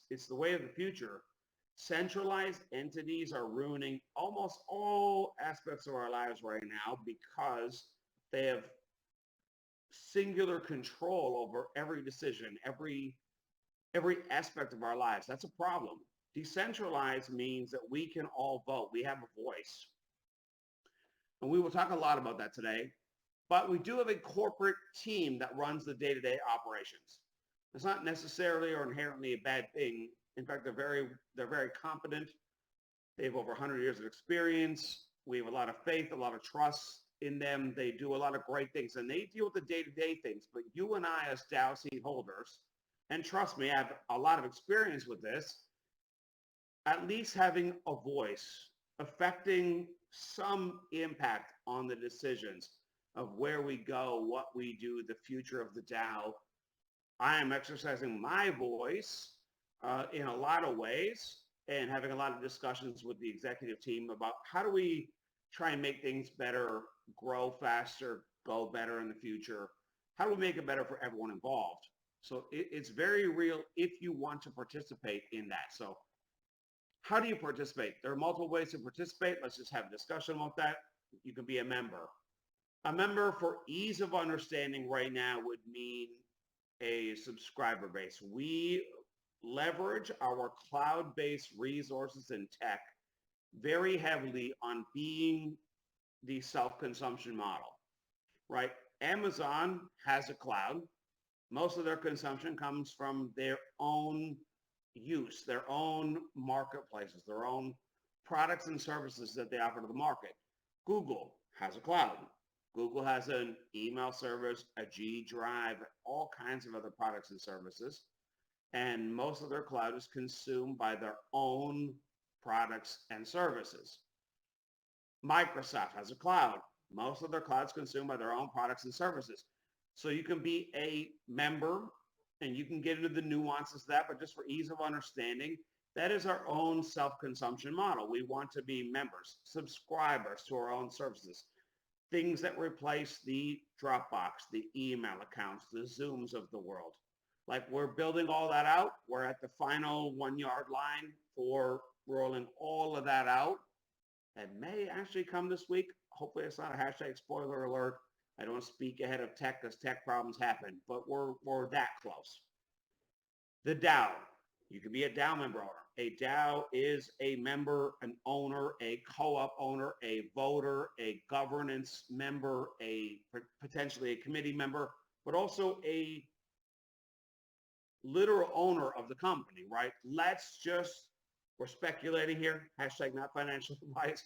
it's the way of the future. Centralized entities are ruining almost all aspects of our lives right now because they have singular control over every decision, every aspect of our lives. That's a problem. Decentralized means that we can all vote. We have a voice. And we will talk a lot about that today. But we do have a corporate team that runs the day-to-day operations. It's not necessarily or inherently a bad thing. In fact, they're very competent. They have over 100 years of experience. We have a lot of faith, a lot of trust in them. They do a lot of great things, and they deal with the day-to-day things. But you and I as DAO seed holders, and trust me, I have a lot of experience with this, at least having a voice, affecting some impact on the decisions of where we go, what we do, the future of the DAO. I am exercising my voice in a lot of ways and having a lot of discussions with the executive team about how do we try and make things better, grow faster, go better in the future. How do we make it better for everyone involved? So it's very real if you want to participate in that. So how do you participate? There are multiple ways to participate. Let's just have a discussion about that. You can be a member. A member, for ease of understanding right now, would mean a subscriber base. We leverage our cloud-based resources and tech very heavily on being the self-consumption model, right? Amazon has a cloud. Most of their consumption comes from their own use, their own marketplaces, their own products and services that they offer to the market. Google has a cloud. Google has an email service, a G Drive, all kinds of other products and services. And most of their cloud is consumed by their own products and services. Microsoft has a cloud. Most of their cloud is consumed by their own products and services. So you can be a member and you can get into the nuances of that, but just for ease of understanding, that is our own self-consumption model. We want to be members, subscribers to our own services. Things that replace the Dropbox, the email accounts, the Zooms of the world. Like we're building all that out. We're at the final 1 yard line for rolling all of that out. It may actually come this week. Hopefully it's not a hashtag spoiler alert. I don't speak ahead of tech because tech problems happen, but we're that close. The DAO. You can be a DAO member owner. A DAO is a member, an owner, a co-op owner, a voter, a governance member, potentially a committee member, but also a literal owner of the company, right? We're speculating here, hashtag not financial advice,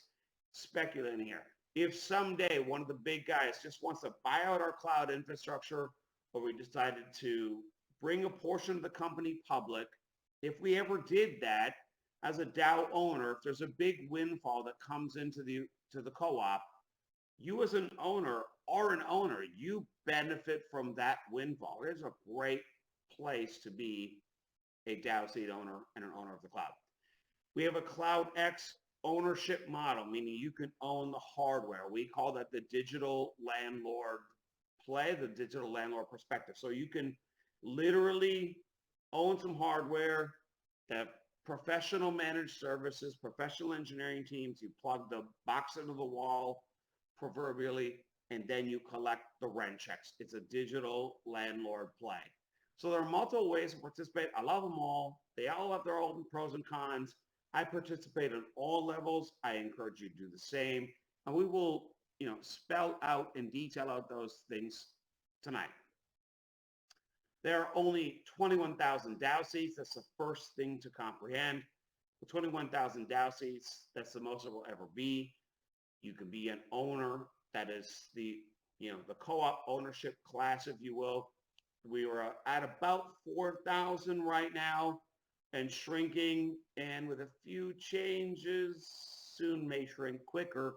speculating here. If someday one of the big guys just wants to buy out our cloud infrastructure, or we decided to bring a portion of the company public, if we ever did that, as a DAO owner, if there's a big windfall that comes into the co-op, you as an owner are an owner. You benefit from that windfall. It's a great place to be a DAO seed owner and an owner of the cloud. We have a CLOUDX ownership model, meaning you can own the hardware. We call that the digital landlord play, the digital landlord perspective. So you can literally own some hardware, have professional managed services, professional engineering teams. You plug the box into the wall, proverbially, and then you collect the rent checks. It's a digital landlord play. So there are multiple ways to participate. I love them all. They all have their own pros and cons. I participate on all levels. I encourage you to do the same. And we will, spell out and detail out those things tonight. There are only 21,000 DAO seats. That's the first thing to comprehend. With 21,000 DAO seats, that's the most it will ever be. You can be an owner. That is the co-op ownership class, if you will. We are at about 4,000 right now and shrinking, and with a few changes, soon may shrink quicker.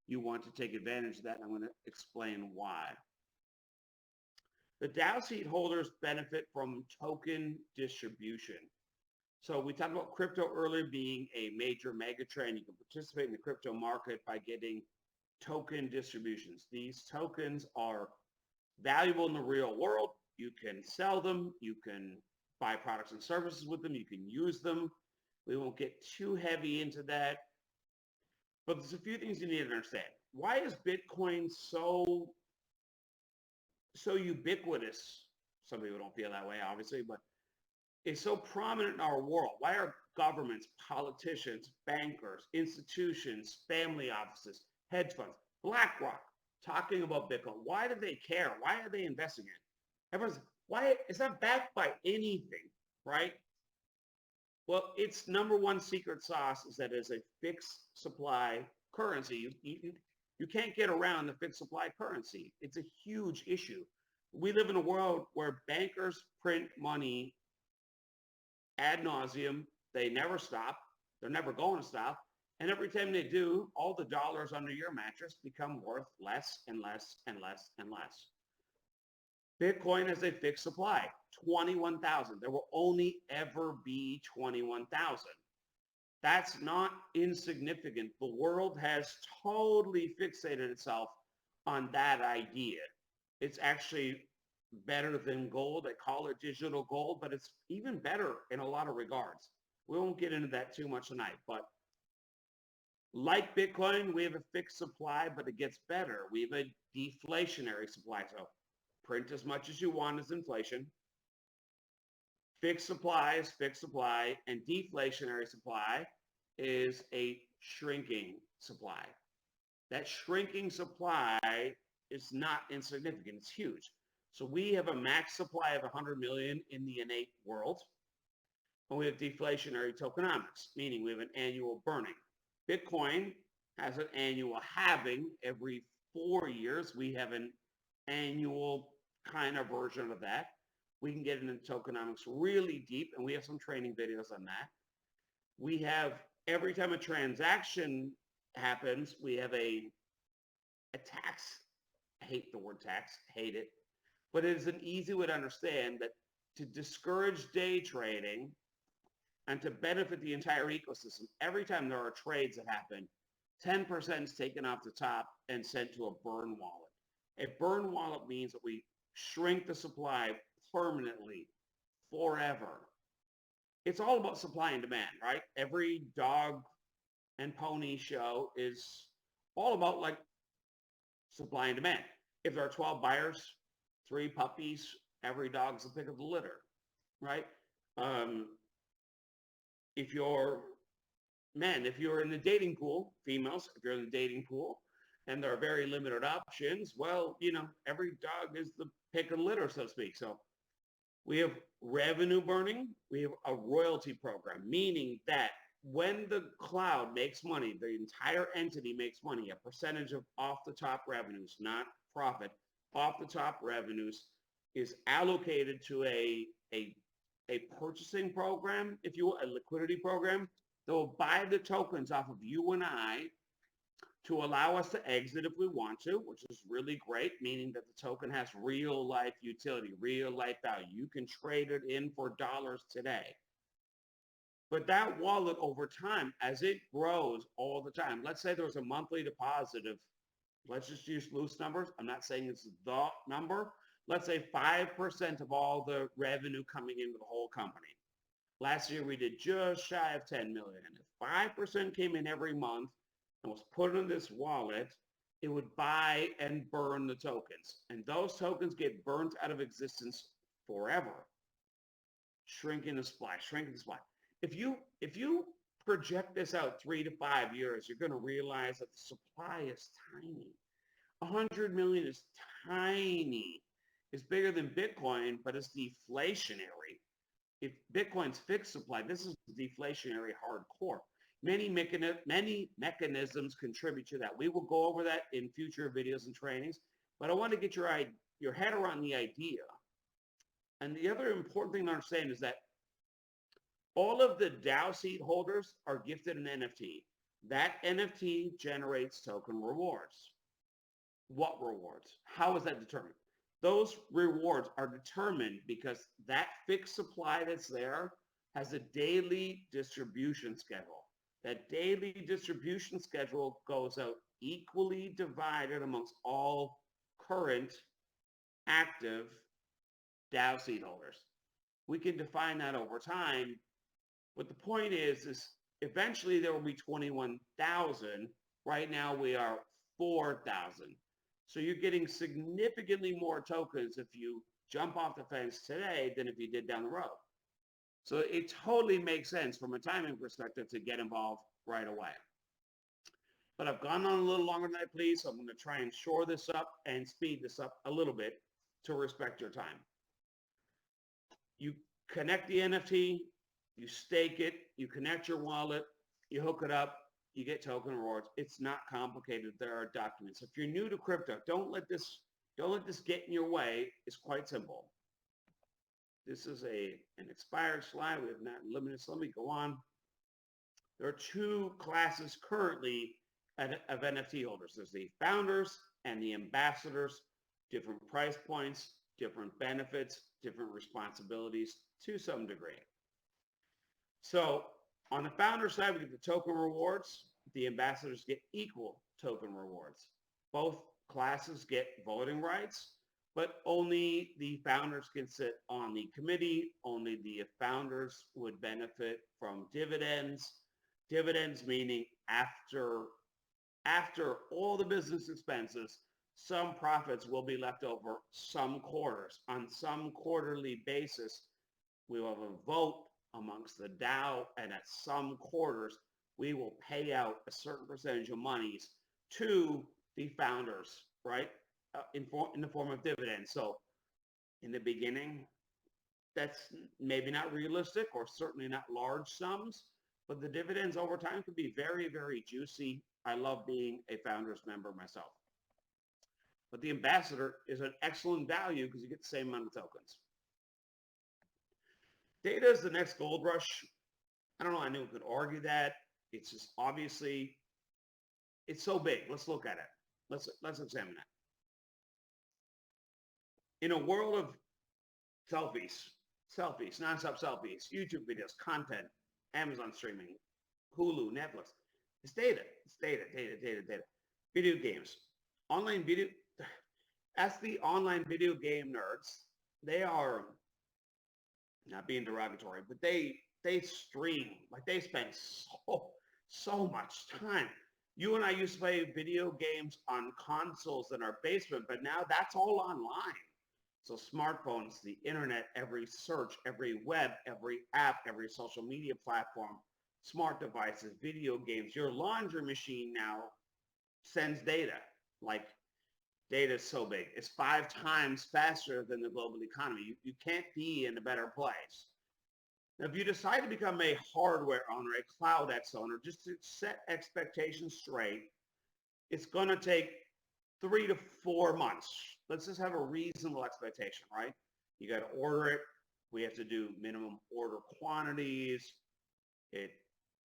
You want to take advantage of that, and I'm going to explain why. The DAO seed holders benefit from token distribution. So we talked about crypto earlier being a major mega trend. You can participate in the crypto market by getting token distributions. These tokens are valuable in the real world. You can sell them. You can buy products and services with them. You can use them. We won't get too heavy into that. But there's a few things you need to understand. Why is Bitcoin so ubiquitous? Some people don't feel that way, obviously, but it's so prominent in our world. Why are governments, politicians, bankers, institutions, family offices, hedge funds, BlackRock talking about Bitcoin? Why do they care? Why are they investing in it? Everyone's, why is that backed by anything, right? Well, its number one secret sauce is that it's a fixed supply currency. You can't get around the fixed supply currency. It's a huge issue. We live in a world where bankers print money ad nauseum. They never stop. They're never going to stop. And every time they do, all the dollars under your mattress become worth less and less and less and less. Bitcoin has a fixed supply, 21,000. There will only ever be 21,000. That's not insignificant. The world has totally fixated itself on that idea. It's actually better than gold. They call it digital gold, but it's even better in a lot of regards. We won't get into that too much tonight, but like Bitcoin, we have a fixed supply, but it gets better. We have a deflationary supply. So print as much as you want as inflation. Fixed supply is fixed supply, and deflationary supply is a shrinking supply. That shrinking supply is not insignificant. It's huge. So we have a max supply of 100 million in the iN8 world, and we have deflationary tokenomics, meaning we have an annual burning. Bitcoin has an annual halving every 4 years. We have an annual kind of version of that. We can get into tokenomics really deep, and we have some training videos on that. We have, every time a transaction happens, we have a tax. I hate the word tax, hate it. But it is an easy way to understand that to discourage day trading and to benefit the entire ecosystem, every time there are trades that happen, 10% is taken off the top and sent to a burn wallet. A burn wallet means that we shrink the supply permanently, forever. It's all about supply and demand, right? Every dog and pony show is all about like supply and demand. If there are 12 buyers, 3 puppies, every dog's the pick of the litter, right? If you're men, if you're in the dating pool, females, if you're in the dating pool, and there are very limited options, well, you know, every dog is the pick of the litter, so to speak. So we have revenue burning. We have a royalty program, meaning that when the cloud makes money, the entire entity makes money, a percentage of off the top revenues, not profit, off the top revenues is allocated to a purchasing program, if you will, a liquidity program that will buy the tokens off of you and I to allow us to exit if we want to, which is really great, meaning that the token has real life utility, real life value. You can trade it in for dollars today. But that wallet over time, as it grows all the time, let's say there was a monthly deposit of, let's just use loose numbers. I'm not saying it's the number. Let's say 5% of all the revenue coming into the whole company. Last year, we did just shy of 10 million. If 5% came in every month and was put in this wallet, it would buy and burn the tokens. And those tokens get burnt out of existence forever. Shrinking the supply, shrinking the supply. If you project this out 3 to 5 years, you're going to realize that the supply is tiny. 100 million is tiny. It's bigger than Bitcoin, but it's deflationary. If Bitcoin's fixed supply, this is deflationary hardcore. Many mechanisms contribute to that. We will go over that in future videos and trainings, but I want to get your head around the idea. And the other important thing to understand is that all of the DAO seed holders are gifted an NFT. That NFT generates token rewards. What rewards? How is that determined? Those rewards are determined because that fixed supply that's there has a daily distribution schedule. That daily distribution schedule goes out equally divided amongst all current active DAO seed holders. We can define that over time. But the point is eventually there will be 21,000. Right now we are 4,000. So you're getting significantly more tokens if you jump off the fence today than if you did down the road. So it totally makes sense from a timing perspective to get involved right away. But I've gone on a little longer than I please, so I'm going to try and shore this up and speed this up a little bit to respect your time. You connect the NFT, you stake it, you connect your wallet, you hook it up, you get token rewards. It's not complicated. There are documents. If you're new to crypto, don't let this get in your way. It's quite simple. This is an expired slide. We have not limited, so let me go on. There are two classes currently of NFT holders. There's the founders and the ambassadors, different price points, different benefits, different responsibilities to some degree. So on the founder side, we get the token rewards. The ambassadors get equal token rewards. Both classes get voting rights, but only the founders can sit on the committee. Only the founders would benefit from dividends. Dividends meaning after all the business expenses, some profits will be left over some quarters. On some quarterly basis, we will have a vote amongst the DAO, and at some quarters, we will pay out a certain percentage of monies to the founders, right, in the form of dividends. So in the beginning, that's maybe not realistic or certainly not large sums, but the dividends over time could be very, very juicy. I love being a founders member myself. But the ambassador is an excellent value because you get the same amount of tokens. Data is the next gold rush. I don't know, I know we could argue that. It's just obviously, it's so big. Let's look at it. Let's examine it. In a world of selfies, nonstop selfies, YouTube videos, content, Amazon streaming, Hulu, Netflix, it's data. It's data. Video games, online video. Ask the online video game nerds. They are, not being derogatory, but they stream, like they spend so much time. You and I used to play video games on consoles in our basement, but now that's all online. So smartphones, the internet, every search, every web, every app, every social media platform, smart devices, video games, your laundry machine now sends data. Like, data is so big. It's 5 times faster than the global economy. You can't be in a better place. Now, if you decide to become a hardware owner, a CLOUDX owner, just to set expectations straight, it's going to take 3 to 4 months. Let's just have a reasonable expectation, right? You got to order it. We have to do minimum order quantities. It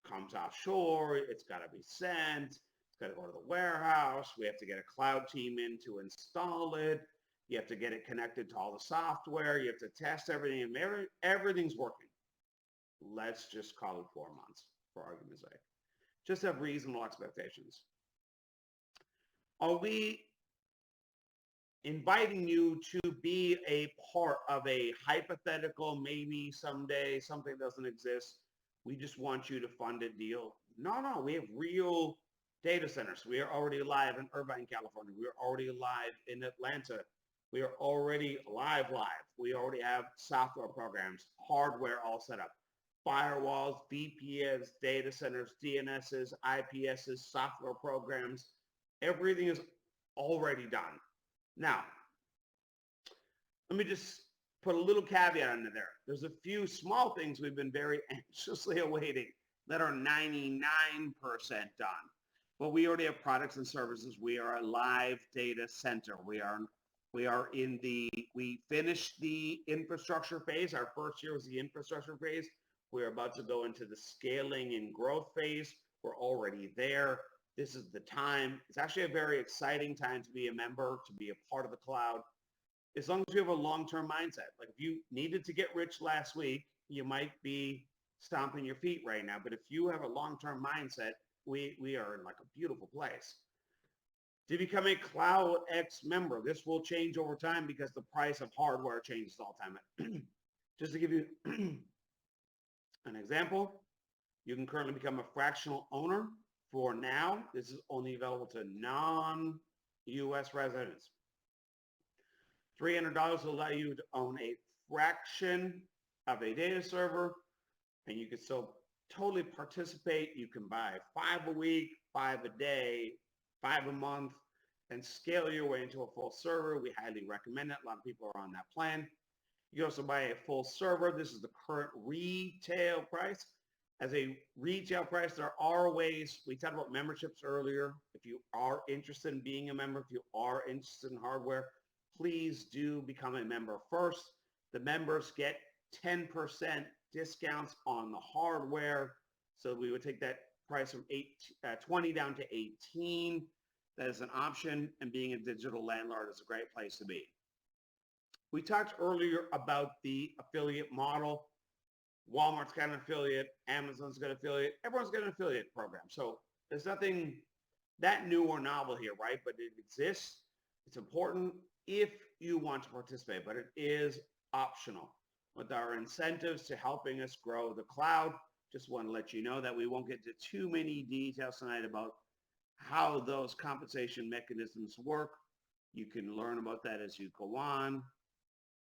comes offshore. It's got to be sent. Got to go to the warehouse. We have to get a cloud team in to install it. You have to get it connected to all the software. You have to test everything, and everything's working. Let's just call it 4 months for argument's sake. Just have reasonable expectations. Are we inviting you to be a part of a hypothetical, maybe someday something doesn't exist, we just want you to fund a deal? No, we have real data centers. We are already live in Irvine, California. We are already live in Atlanta. We are already live. We already have software programs, hardware all set up. Firewalls, VPNs, data centers, DNSs, IPSs, software programs. Everything is already done. Now, let me just put a little caveat under there. There's a few small things we've been very anxiously awaiting that are 99% done. But we already have products and services. We are a live data center. We finished the infrastructure phase. Our first year was the infrastructure phase. We're about to go into the scaling and growth phase. We're already there. This is the time. It's actually a very exciting time to be a member, to be a part of the cloud, as long as you have a long-term mindset. Like, if you needed to get rich last week, you might be stomping your feet right now. But if you have a long-term mindset, we are in like a beautiful place. To become a CLOUDX member, this will change over time because the price of hardware changes all the time. Just to give you an example, you can currently become a fractional owner. For now, this is only available to non-US residents. $300 will allow you to own a fraction of a data server, and you can still totally participate. You can buy 5 a week, 5 a day, 5 a month, and scale your way into a full server. We highly recommend it. A lot of people are on that plan. You can also buy a full server. This is the current retail price. As a retail price, there are ways. We talked about memberships earlier. If you are interested in being a member, if you are interested in hardware, please do become a member first. The members get 10% discounts on the hardware. So we would take that price from 20 down to 18. That is an option, and being a digital landlord is a great place to be. We talked earlier about the affiliate model. Walmart's got an affiliate, Amazon's got an affiliate, everyone's got an affiliate program. So there's nothing that new or novel here, right? But it exists. It's important if you want to participate, but it is optional. With our incentives to helping us grow the cloud, just want to let you know that we won't get into too many details tonight about how those compensation mechanisms work. You can learn about that as you go on.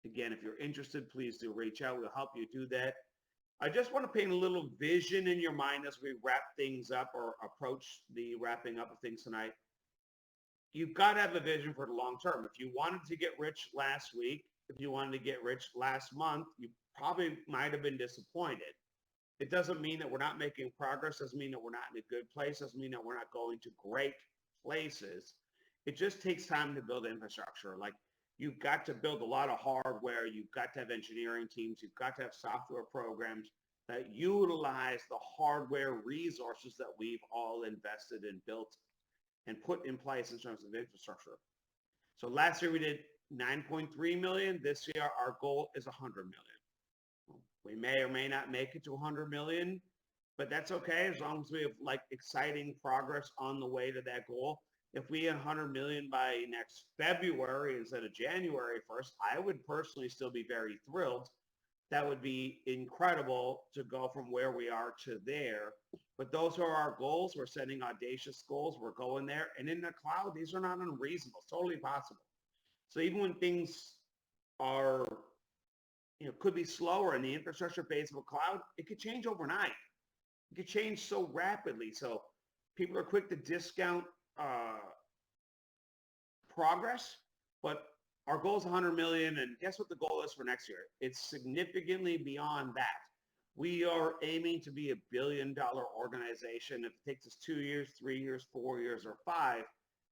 Again, if you're interested, please do reach out. We'll help you do that. I just want to paint a little vision in your mind as we wrap things up or approach the wrapping up of things tonight. You've got to have a vision for the long term. If you wanted to get rich last week, if you wanted to get rich last month, you probably might have been disappointed. It doesn't mean that we're not making progress. Doesn't mean that we're not in a good place. Doesn't mean that we're not going to great places. It just takes time to build infrastructure. Like, you've got to build a lot of hardware. You've got to have engineering teams. You've got to have software programs that utilize the hardware resources that we've all invested and built and put in place in terms of infrastructure. So last year we did 9.3 million. This year our goal is 100 million. We may or may not make it to 100 million, but that's okay as long as we have like exciting progress on the way to that goal. If we hit 100 million by next February instead of January 1st, I would personally still be very thrilled. That would be incredible to go from where we are to there. But those are our goals. We're setting audacious goals. We're going there. And in the cloud, these are not unreasonable. It's totally possible. So even when things are, could be slower in the infrastructure phase of a cloud, it could change overnight. It could change so rapidly. So people are quick to discount progress, but our goal is 100 million, and guess what the goal is for next year? It's significantly beyond that. We are aiming to be $1 billion organization. If it takes us 2 years, 3 years, 4 years, or 5,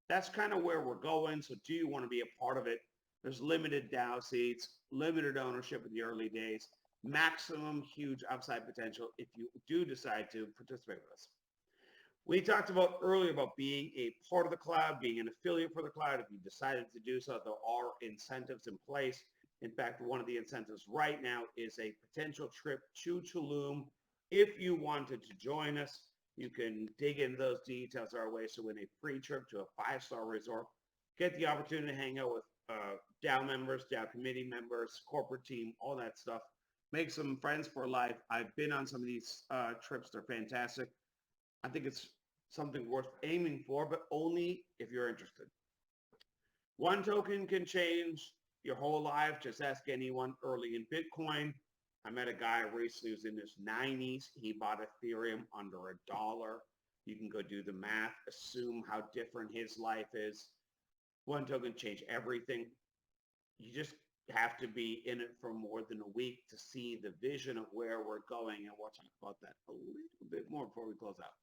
that's kind of where we're going. So do you want to be a part of it? There's limited DAO seats, limited ownership in the early days, maximum huge upside potential if you do decide to participate with us. We talked about earlier about being a part of the cloud, being an affiliate for the cloud. If you decided to do so, there are incentives in place. In fact, one of the incentives right now is a potential trip to Tulum. If you wanted to join us, you can dig in those details our way. So win a free trip to a 5-star resort, get the opportunity to hang out with DAO members, DAO committee members, corporate team, all that stuff. Make some friends for life. I've been on some of these trips. They're fantastic. I think it's something worth aiming for, but only if you're interested. One token can change your whole life. Just ask anyone early in Bitcoin. I met a guy recently who's in his 90s. He bought Ethereum under $1. You can go do the math, assume how different his life is. One token change everything. You just have to be in it for more than a week to see the vision of where we're going, and we'll talk about that a little bit more before we close out.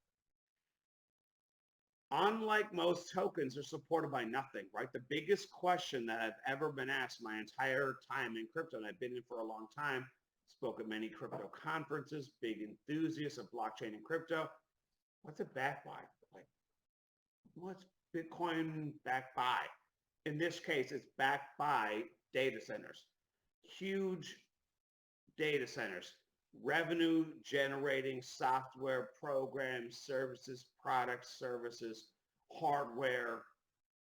Unlike most tokens, they're supported by nothing, right? The biggest question that I've ever been asked my entire time in crypto, and I've been in for a long time, spoke at many crypto conferences, big enthusiasts of blockchain and crypto. What's it backed by? Like, what's Bitcoin backed by? In this case, it's backed by data centers, huge data centers, revenue generating software, programs, services, products, services, hardware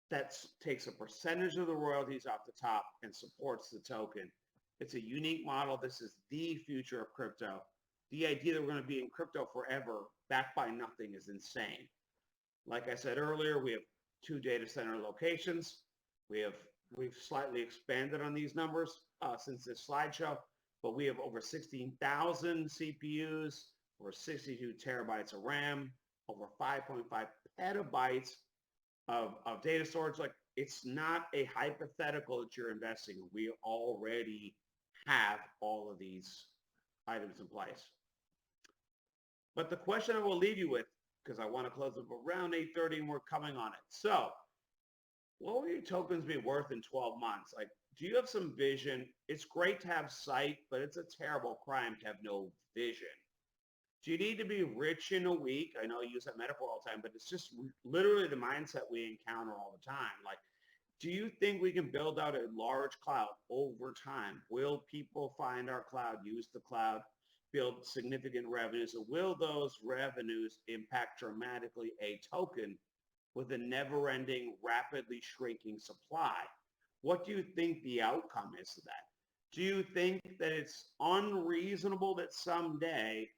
that takes a percentage of the royalties off the top and supports the token. It's a unique model. This is the future of crypto. The idea that we're going to be in crypto forever, backed by nothing, is insane. Like I said earlier, we have 2 data center locations. We've slightly expanded on these numbers since this slideshow, but we have over 16,000 CPUs, over 62 terabytes of RAM, over 5.5 petabytes of data storage. Like, it's not a hypothetical that you're investing in. We already have all of these items in place. But the question I will leave you with, because I want to close up around 8:30 and we're coming on it. So what will your tokens be worth in 12 months? Like, do you have some vision? It's great to have sight, but it's a terrible crime to have no vision. Do you need to be rich in a week? I know I use that metaphor all the time, but it's just literally the mindset we encounter all the time. Like, do you think we can build out a large cloud over time? Will people find our cloud, use the cloud, build significant revenues? Or will those revenues impact dramatically a token with a never-ending, rapidly shrinking supply? What do you think the outcome is of that? Do you think that it's unreasonable that someday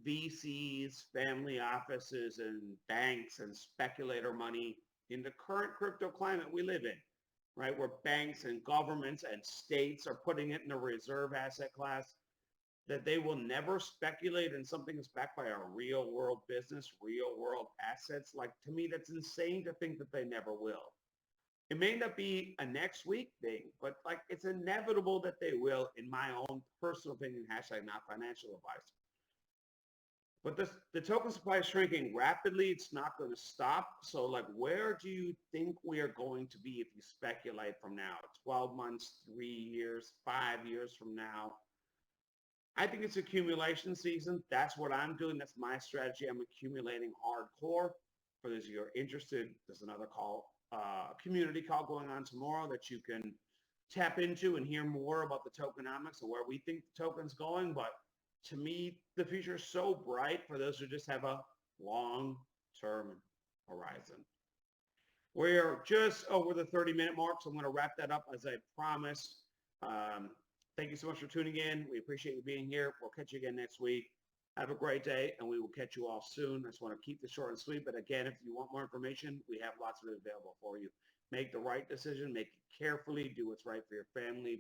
VCs, family offices, and banks and speculator money in the current crypto climate we live in, right, where banks and governments and states are putting it in a reserve asset class, that they will never speculate in something that's backed by a real world business, real world assets? Like, to me, that's insane to think that they never will. It may not be a next week thing, but like, it's inevitable that they will, in my own personal opinion, hashtag not financial advice. But the token supply is shrinking rapidly. It's not going to stop. So like, where do you think we are going to be if you speculate from now? 12 months, 3 years, 5 years from now? I think it's accumulation season. That's what I'm doing. That's my strategy. I'm accumulating hardcore. For those of you who are interested, there's another call, community call going on tomorrow that you can tap into and hear more about the tokenomics and where we think the token's going. But to me, the future is so bright for those who just have a long-term horizon. We're just over the 30-minute mark, so I'm going to wrap that up as I promised. Thank you so much for tuning in. We appreciate you being here. We'll catch you again next week. Have a great day, and we will catch you all soon. I just want to keep this short and sweet, but again, if you want more information, we have lots of it available for you. Make the right decision. Make it carefully. Do what's right for your family.